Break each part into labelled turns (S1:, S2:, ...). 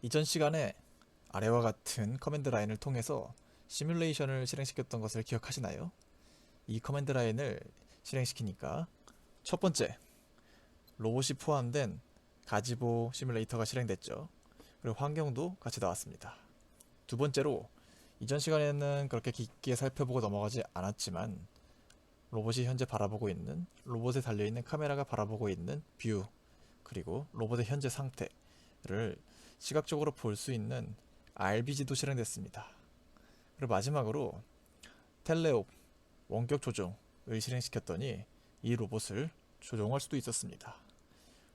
S1: 이전 시간에 아래와 같은 커맨드 라인을 통해서 시뮬레이션을 실행시켰던 것을 기억하시나요? 이 커맨드 라인을 실행시키니까 첫 번째, 로봇이 포함된 가지보 시뮬레이터가 실행됐죠. 그리고 환경도 같이 나왔습니다. 두 번째로, 이전 시간에는 그렇게 깊게 살펴보고 넘어가지 않았지만 로봇이 현재 바라보고 있는, 로봇에 달려있는 카메라가 바라보고 있는 뷰, 그리고 로봇의 현재 상태를 시각적으로 볼 수 있는 RBG도 실행됐습니다. 그리고 마지막으로 텔레옵 원격 조종을 실행시켰더니 이 로봇을 조종할 수도 있었습니다.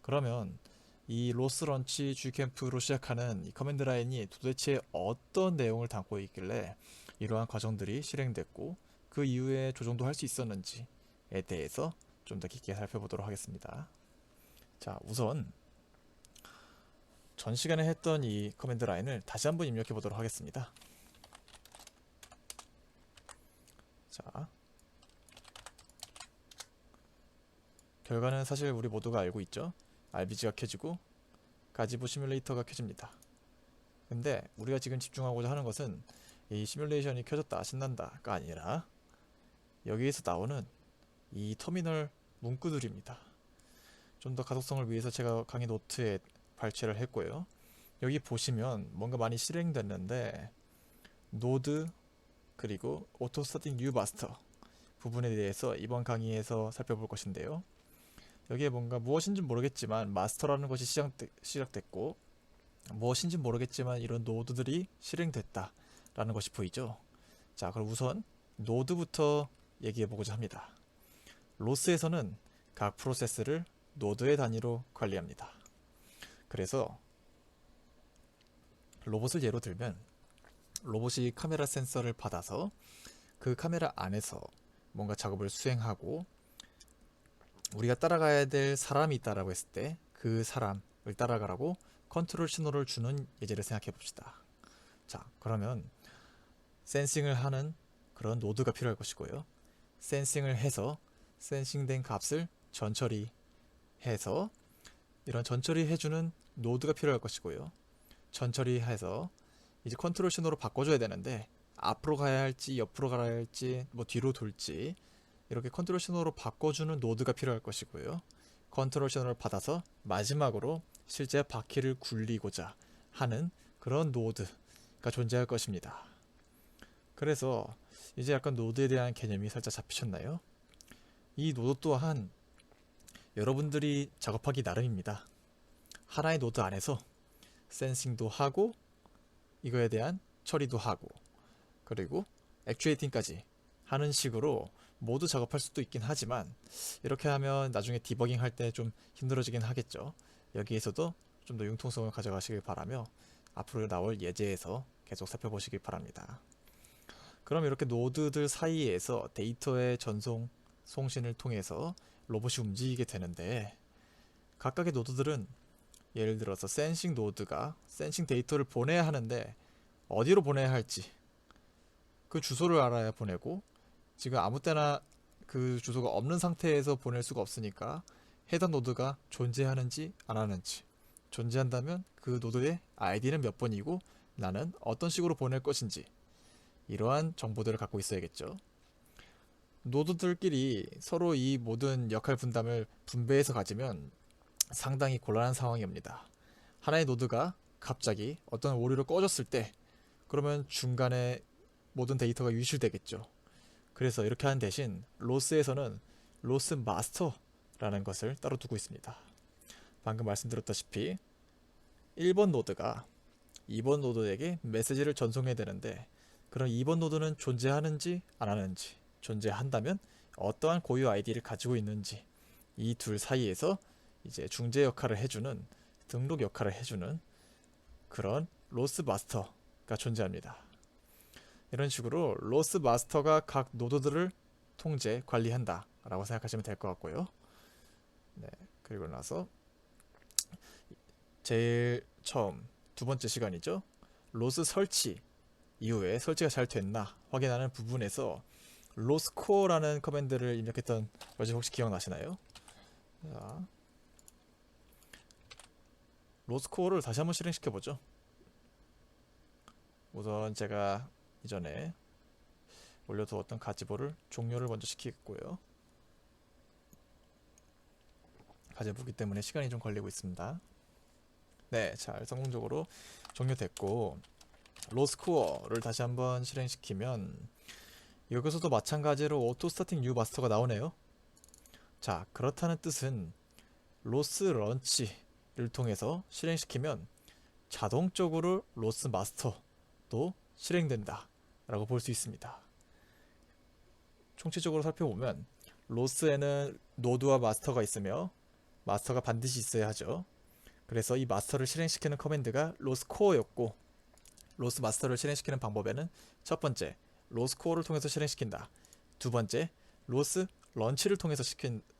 S1: 그러면 이 로스런치 G캠프로 시작하는 이 커맨드 라인이 도대체 어떤 내용을 담고 있길래 이러한 과정들이 실행됐고 그 이후에 조정도 할 수 있었는지에 대해서 좀 더 깊게 살펴보도록 하겠습니다. 자, 우선 전 시간에 했던 이 커맨드 라인을 다시 한번 입력해 보도록 하겠습니다. 자, 결과는 사실 우리 모두가 알고 있죠. RBG가 켜지고 가지보 시뮬레이터가 켜집니다. 근데 우리가 지금 집중하고자 하는 것은 이 시뮬레이션이 켜졌다 신난다가 아니라 여기에서 나오는 이 터미널 문구들입니다. 좀 더 가독성을 위해서 제가 강의 노트에 발췌를 했고요. 여기 보시면 뭔가 많이 실행됐는데 노드 그리고 오토 스타팅 뉴 마스터 부분에 대해서 이번 강의에서 살펴볼 것인데요. 여기에 뭔가 무엇인지 모르겠지만 마스터라는 것이 시작됐고 무엇인지 모르겠지만 이런 노드들이 실행됐다 라는 것이 보이죠. 자, 그럼 우선 노드부터 얘기해 보고자 합니다. 로스에서는 각 프로세스를 노드의 단위로 관리합니다. 그래서 로봇을 예로 들면 로봇이 카메라 센서를 받아서 그 카메라 안에서 뭔가 작업을 수행하고 우리가 따라가야 될 사람이 있다라고 했을 때 그 사람을 따라가라고 컨트롤 신호를 주는 예제를 생각해 봅시다. 자, 그러면 센싱을 하는 그런 노드가 필요할 것이고요. 센싱을 해서 센싱된 값을 전처리해서 이런 전처리 해주는 노드가 필요할 것이고요. 전처리해서 이제 컨트롤 신호로 바꿔줘야 되는데 앞으로 가야 할지 옆으로 가야 할지 뭐 뒤로 돌지 이렇게 컨트롤 신호로 바꿔주는 노드가 필요할 것이고요. 컨트롤 신호를 받아서 마지막으로 실제 바퀴를 굴리고자 하는 그런 노드가 존재할 것입니다. 그래서 이제 약간 노드에 대한 개념이 살짝 잡히셨나요? 이 노드 또한 여러분들이 작업하기 나름입니다. 하나의 노드 안에서 센싱도 하고 이거에 대한 처리도 하고 그리고 액추에이팅까지 하는 식으로 모두 작업할 수도 있긴 하지만 이렇게 하면 나중에 디버깅 할 때 좀 힘들어지긴 하겠죠. 여기에서도 좀 더 융통성을 가져가시길 바라며 앞으로 나올 예제에서 계속 살펴보시길 바랍니다. 그럼 이렇게 노드들 사이에서 데이터의 전송, 송신을 통해서 로봇이 움직이게 되는데 각각의 노드들은 예를 들어서 센싱 노드가 센싱 데이터를 보내야 하는데 어디로 보내야 할지 그 주소를 알아야 보내고 지금 아무 때나 그 주소가 없는 상태에서 보낼 수가 없으니까 해당 노드가 존재하는지 안 하는지 존재한다면 그 노드의 아이디는 몇 번이고 나는 어떤 식으로 보낼 것인지 이러한 정보들을 갖고 있어야겠죠. 노드들끼리 서로 이 모든 역할 분담을 분배해서 가지면 상당히 곤란한 상황이 옵니다. 하나의 노드가 갑자기 어떤 오류를 꺼졌을 때 그러면 중간에 모든 데이터가 유실되겠죠. 그래서 이렇게 하는 대신 로스에서는 로스 마스터라는 것을 따로 두고 있습니다. 방금 말씀드렸다시피 1번 노드가 2번 노드에게 메시지를 전송해야 되는데 그럼 2번 노드는 존재하는지 안 하는지 존재한다면 어떠한 고유 아이디를 가지고 있는지 이 둘 사이에서 이제 중재 역할을 해주는 등록 역할을 해주는 그런 로스 마스터가 존재합니다. 이런 식으로 로스 마스터가 각 노드들을 통제, 관리한다 라고 생각하시면 될 것 같고요. 네, 그리고 나서 제일 처음 두 번째 시간이죠. 로스 설치 이후에 설치가 잘 됐나 확인하는 부분에서 로스코어라는 커맨드를 입력했던 것이 혹시 기억나시나요? 자, 로스코어를 다시 한번 실행시켜보죠. 우선 제가 이전에 올려두었던 가지보를 종료를 먼저 시키겠고요. 가지보기 때문에 시간이 좀 걸리고 있습니다. 네, 잘 성공적으로 종료됐고 로스코어를 다시 한번 실행시키면 여기서도 마찬가지로 오토 스타팅 뉴 마스터가 나오네요. 자, 그렇다는 뜻은 로스 런치를 통해서 실행시키면 자동적으로 로스 마스터도 실행된다 라고 볼 수 있습니다. 총체적으로 살펴보면 로스에는 노드와 마스터가 있으며 마스터가 반드시 있어야 하죠. 그래서 이 마스터를 실행시키는 커맨드가 로스 코어였고 로스 마스터를 실행시키는 방법에는 첫 번째 로스 코어를 통해서 실행시킨다. 두 번째 로스 런치를 통해서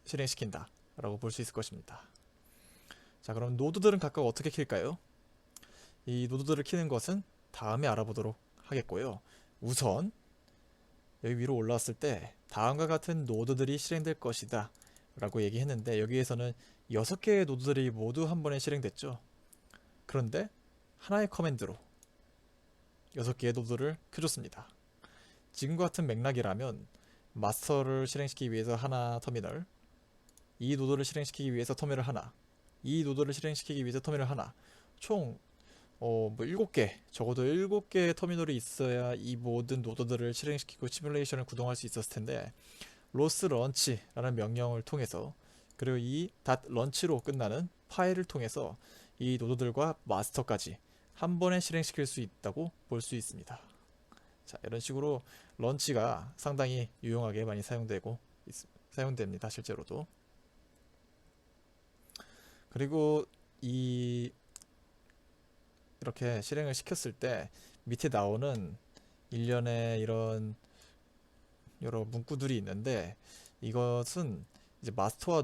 S1: 실행시킨다 라고 볼 수 있을 것입니다. 자, 그럼 노드들은 각각 어떻게 킬까요? 이 노드들을 키는 것은 다음에 알아보도록 하겠고요. 우선 여기 위로 올라왔을 때 다음과 같은 노드들이 실행될 것이다 라고 얘기했는데 여기에서는 6개의 노드들이 모두 한 번에 실행됐죠. 그런데 하나의 커맨드로 6개의 노드를 켜줬습니다. 지금과 같은 맥락이라면 마스터를 실행시키기 위해서 하나 터미널, 이 노드를 실행시키기 위해서 터미널 하나, 이 노드를 실행시키기 위해서 터미널 하나, 총 7개, 적어도 7개의 터미널이 있어야 이 모든 노드들을 실행시키고 시뮬레이션을 구동할 수 있었을 텐데 로스 런치라는 명령을 통해서 그리고 이 .런치로 끝나는 파일을 통해서 이 노드들과 마스터까지 한 번에 실행시킬 수 있다고 볼 수 있습니다. 자, 이런 식으로 런치가 상당히 유용하게 많이 사용됩니다. 실제로도. 그리고 이렇게 실행을 시켰을 때 밑에 나오는 일련의 이런 여러 문구들이 있는데 이것은 이제 마스터와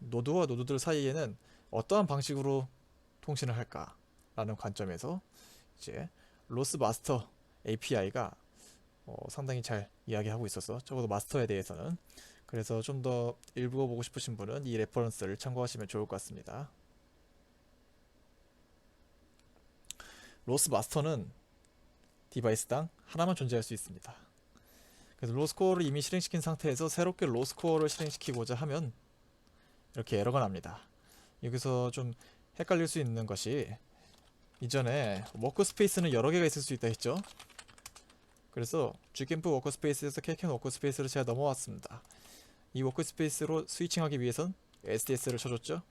S1: 노드와 노드들 사이에는 어떠한 방식으로 통신을 할까라는 관점에서 이제 로스 마스터 API가 상당히 잘 이야기하고 있어서 적어도 마스터에 대해서는 그래서 좀 더 읽어보고 싶으신 분은 이 레퍼런스를 참고하시면 좋을 것 같습니다. 로스 마스터는 디바이스당 하나만 존재할 수 있습니다. 그래서 로스코어를 이미 실행시킨 상태에서 새롭게 로스코어를 실행시키고자 하면 이렇게 에러가 납니다. 여기서 좀 헷갈릴 수 있는 것이 이전에 워크스페이스는 여러 개가 있을 수 있다 했죠. 그래서 Gcamp 워크스페이스에서 Kcam 워크스페이스로 제가 넘어왔습니다. 이 워크스페이스로 스위칭하기 위해선 SDS를 쳐줬죠.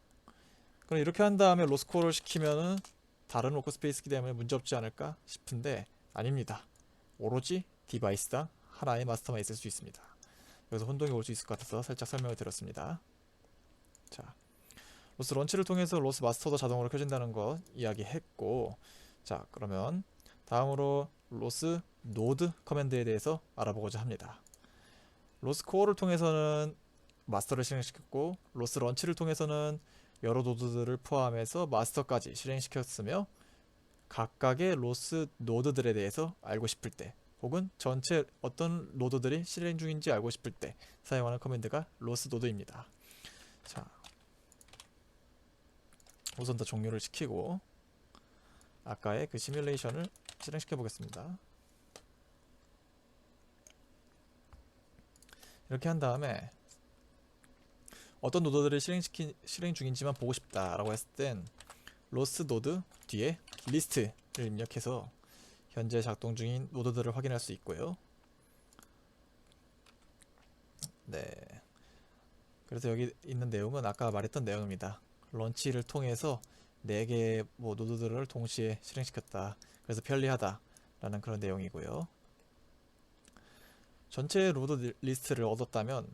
S1: 그럼 이렇게 한 다음에 로스코어를 시키면은 다른 워크스페이스기 때문에 문제없지 않을까 싶은데 아닙니다. 오로지 디바이스당 하나의 마스터만 있을 수 있습니다. 여기서 혼동이 올 수 있을 것 같아서 살짝 설명을 드렸습니다. 자, 로스 런치를 통해서 로스 마스터도 자동으로 켜진다는 거 이야기했고, 자, 그러면 다음으로 로스 노드 커맨드에 대해서 알아보고자 합니다. 로스 코어를 통해서는 마스터를 실행시켰고 로스 런치를 통해서는 여러 노드들을 포함해서 마스터까지 실행시켰으며 각각의 로스 노드들에 대해서 알고 싶을 때 혹은 전체 어떤 노드들이 실행 중인지 알고 싶을 때 사용하는 커맨드가 로스 노드입니다. 자, 우선 더 종료를 시키고 아까의 그 시뮬레이션을 실행시켜 보겠습니다. 이렇게 한 다음에 어떤 노드들을 실행 중인지만 보고 싶다라고 했을 땐 로스 노드 뒤에 리스트를 입력해서 현재 작동 중인 노드들을 확인할 수 있고요. 네. 그래서 여기 있는 내용은 아까 말했던 내용입니다. 런치를 통해서 4개의 노드들을 동시에 실행시켰다. 그래서 편리하다 라는 그런 내용이고요. 전체 노드 리스트를 얻었다면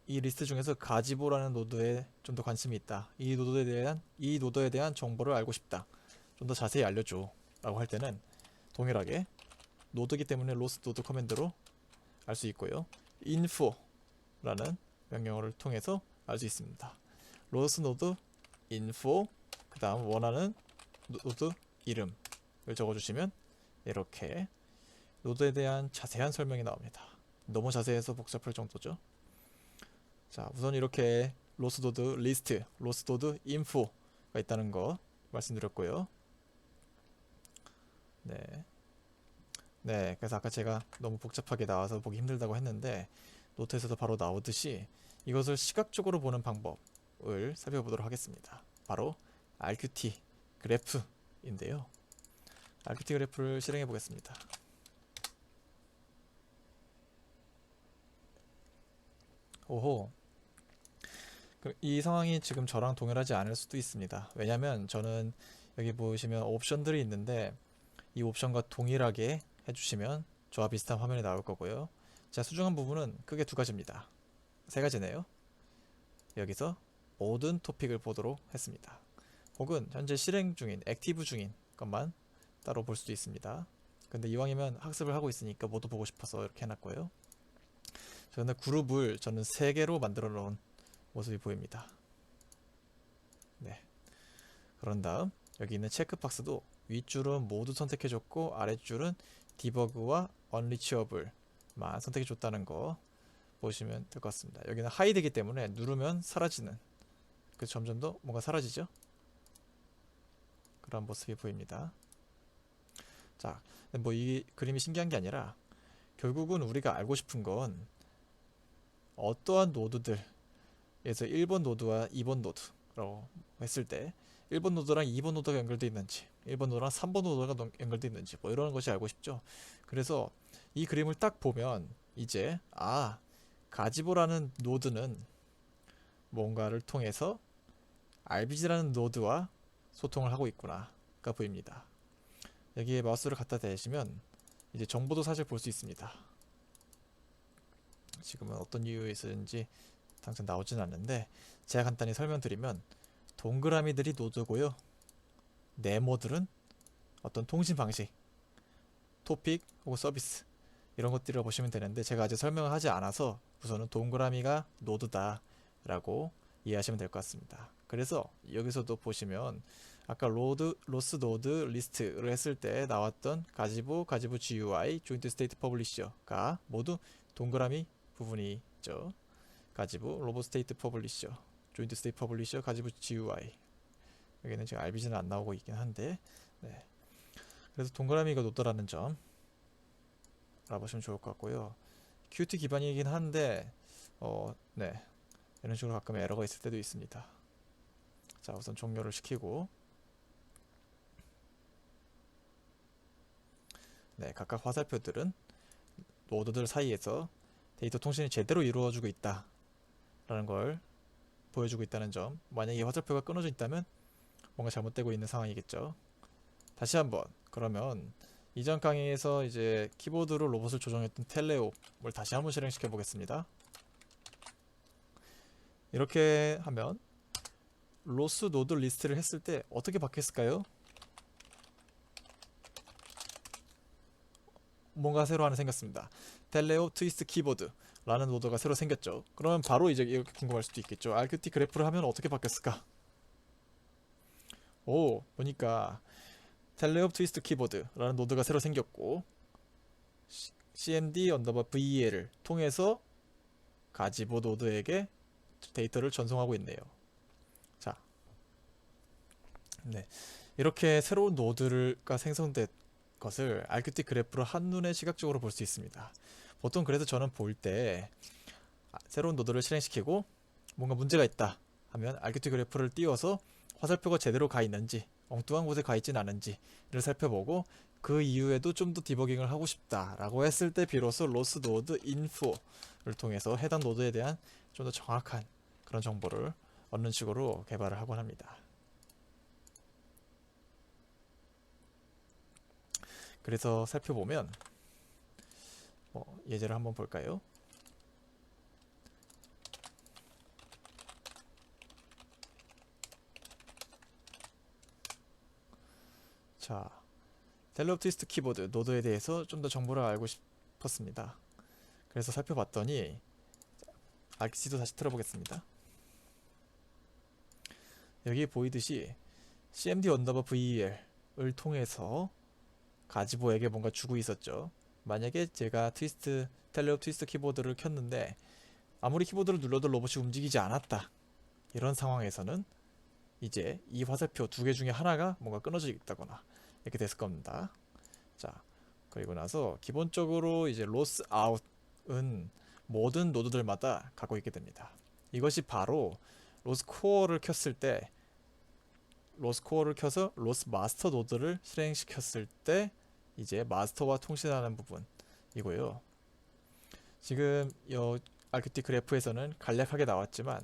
S1: 이 리스트 중에서 가지보라는 노드에 좀 더 관심이 있다. 이 노드에 대한 정보를 알고 싶다. 좀 더 자세히 알려줘 라고 할 때는 동일하게 노드기 때문에 로스 노드 커맨드로 알 수 있고요. info라는 명령어를 통해서 알 수 있습니다. 로스 노드 info 그 다음 원하는 노드 이름을 적어주시면 이렇게 노드에 대한 자세한 설명이 나옵니다. 너무 자세해서 복잡할 정도죠. 자, 우선 이렇게 로스 노드 리스트, 로스 노드 인포가 있다는 거 말씀드렸고요. 네, 네, 그래서 아까 제가 너무 복잡하게 나와서 보기 힘들다고 했는데 노트에서도 바로 나오듯이 이것을 시각적으로 보는 방법을 살펴보도록 하겠습니다. 바로 RQT 그래프인데요. RQT 그래프를 실행해 보겠습니다. 오호, 이 상황이 지금 저랑 동일하지 않을 수도 있습니다. 왜냐면 저는 여기 보시면 옵션들이 있는데 이 옵션과 동일하게 해주시면 저와 비슷한 화면이 나올 거고요. 자, 수중한 부분은 크게 두 가지입니다. 세 가지네요. 여기서 모든 토픽을 보도록 했습니다. 혹은 현재 실행 중인, 액티브 중인 것만 따로 볼 수도 있습니다. 근데 이왕이면 학습을 하고 있으니까 모두 보고 싶어서 이렇게 해놨고요. 저는 그룹을 저는 3개로 만들어 놓은 모습이 보입니다. 네. 그런 다음 여기 있는 체크박스도 윗줄은 모두 선택해줬고 아랫줄은 디버그와 언리치어블만 선택해줬다는 거 보시면 될 것 같습니다. 여기는 하이드이기 때문에 누르면 사라지는, 그 점점 더 뭔가 사라지죠? 그런 모습이 보입니다. 자, 뭐 이 그림이 신기한 게 아니라 결국은 우리가 알고 싶은 건 어떠한 노드들에서 1번 노드와 2번 노드라고 했을 때 1번 노드랑 2번 노드가 연결되어 있는지 1번 노드랑 3번 노드가 연결되어 있는지 뭐 이런 것이 알고 싶죠. 그래서 이 그림을 딱 보면 이제 가지보라는 노드는 뭔가를 통해서 RBG라는 노드와 소통을 하고 있구나가 보입니다. 여기에 마우스를 갖다 대시면 이제 정보도 사실 볼 수 있습니다. 지금은 어떤 이유에서인지 당장 나오진 않는데 제가 간단히 설명드리면 동그라미들이 노드고요. 네모들은 어떤 통신 방식, 토픽 혹은 서비스 이런 것들이라고 보시면 되는데 제가 아직 설명을 하지 않아서 우선은 동그라미가 노드다 라고 이해하시면 될 것 같습니다. 그래서 여기서도 보시면 아까 로스 노드 리스트를 했을 때 나왔던 가지보 GUI, 조인트 스테이트 퍼블리셔가 모두 동그라미 부분이 있죠. 가지보 로봇 스테이트 퍼블리셔, 조인트 스테이트 퍼블리셔, 가지보 GUI. 여기는 지금 RBG는 안 나오고 있긴 한데, 네. 그래서 동그라미가 노드라는 점 알아보시면 좋을 것 같고요. Qt 기반이긴 한데, 네. 이런 식으로 가끔 에러가 있을 때도 있습니다. 자, 우선 종료를 시키고, 네, 각각 화살표들은 노드들 사이에서 데이터 통신이 제대로 이루어지고 있다 라는 걸 보여주고 있다는 점. 만약에 이 화살표가 끊어져 있다면 뭔가 잘못되고 있는 상황이겠죠. 다시 한번, 그러면 이전 강의에서 이제 키보드로 로봇을 조정했던 텔레옵을 다시 한번 실행시켜 보겠습니다. 이렇게 하면 로스 노드 리스트를 했을 때 어떻게 바뀌었을까요? 뭔가 새로 하나 생겼습니다. 텔레옵 트위스트 키보드 라는 노드가 새로 생겼죠. 그러면 바로 이제 이렇게 궁금할 수도 있겠죠. RQT 그래프를 하면 어떻게 바뀌었을까? 오, 보니까 텔레옵 트위스트 키보드라는 노드가 새로 생겼고 cmd VEL을 통해서 가지보 노드에게 데이터를 전송하고 있네요. 자, 네, 이렇게 새로운 노드가 생성된 것을 RQT 그래프로 한눈에 시각적으로 볼 수 있습니다. 보통 그래서 저는 볼 때 새로운 노드를 실행시키고 뭔가 문제가 있다 하면 RQT 그래프를 띄워서 화살표가 제대로 가 있는지 엉뚱한 곳에 가 있진 않은지를 살펴보고 그 이후에도 좀 더 디버깅을 하고 싶다라고 했을 때 비로소 로스 노드 인포를 통해서 해당 노드에 대한 좀 더 정확한 그런 정보를 얻는 식으로 개발을 하곤 합니다. 그래서 살펴보면 예제를 한번 볼까요? 자, 텔레옵 트위스트 키보드 노드에 대해서 좀 더 정보를 알고 싶었습니다. 그래서 살펴봤더니 RC도 다시 틀어보겠습니다. 여기 보이듯이 cmd VEL을 통해서 가지보에게 뭔가 주고 있었죠. 만약에 제가 텔레옵 트위스트 키보드를 켰는데 아무리 키보드를 눌러도 로봇이 움직이지 않았다. 이런 상황에서는 이제 이 화살표 2개 중에 하나가 뭔가 끊어져 있다거나 이렇게 됐을 겁니다. 자, 그리고 나서 기본적으로 이제 로스 아웃은 모든 노드들마다 갖고 있게 됩니다. 이것이 바로 로스 코어를 켰을 때, 로스 코어를 켜서 로스 마스터 노드를 실행시켰을 때 이제 마스터와 통신하는 부분이고요. 지금 이 RQT 그래프에서는 간략하게 나왔지만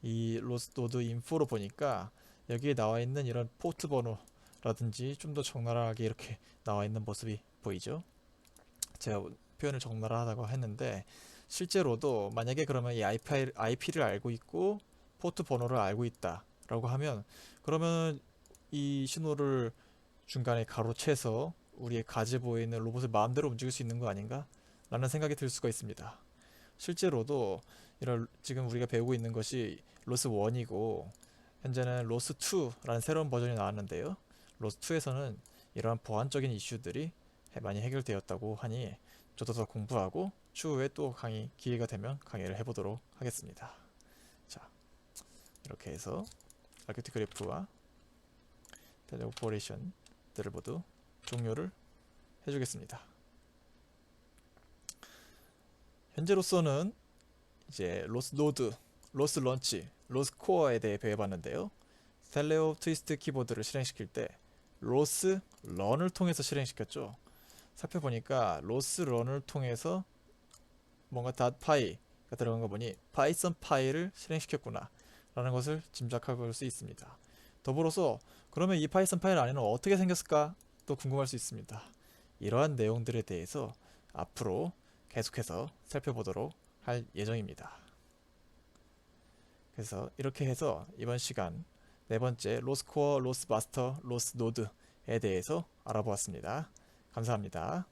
S1: 이 로스 노드 인포로 보니까 여기에 나와 있는 이런 포트 번호라든지 좀 더 적나라하게 이렇게 나와 있는 모습이 보이죠. 제가 표현을 적나라하다고 했는데 실제로도 만약에 그러면 이 IP를 알고 있고 포트 번호를 알고 있다라고 하면, 그러면 이 신호를 중간에 가로채서 우리의 가지에 보이는 로봇을 마음대로 움직일 수 있는 거 아닌가? 라는 생각이 들 수가 있습니다. 실제로도 이런 지금 우리가 배우고 있는 것이 로스 1이고 현재는 로스 2라는 새로운 버전이 나왔는데요. 로스 2에서는 이러한 보안적인 이슈들이 많이 해결되었다고 하니 저도 더 공부하고 추후에 또 기회가 되면 강의를 해보도록 하겠습니다. 자, 이렇게 해서 RQT 그래프와 텔레오퍼레이션들을 모두 종료를 해주겠습니다. 현재로서는 이제 로스 노드, 로스 런치, 로스 코어에 대해 배워봤는데요. 스텔레오 트위스트 키보드를 실행시킬 때 로스 런을 통해서 실행시켰죠. 살펴보니까 로스 런을 통해서 뭔가 .py가 들어간 거 보니 파이썬 파일을 실행시켰구나 라는 것을 짐작할 수 있습니다. 더불어서 그러면 이 파이썬 파일 안에는 어떻게 생겼을까 또 궁금할 수 있습니다. 이러한 내용들에 대해서 앞으로 계속해서 살펴보도록 할 예정입니다. 그래서 이렇게 해서 이번 시간 네 번째 로스 코어, 로스 마스터, 로스 노드에 대해서 알아보았습니다. 감사합니다.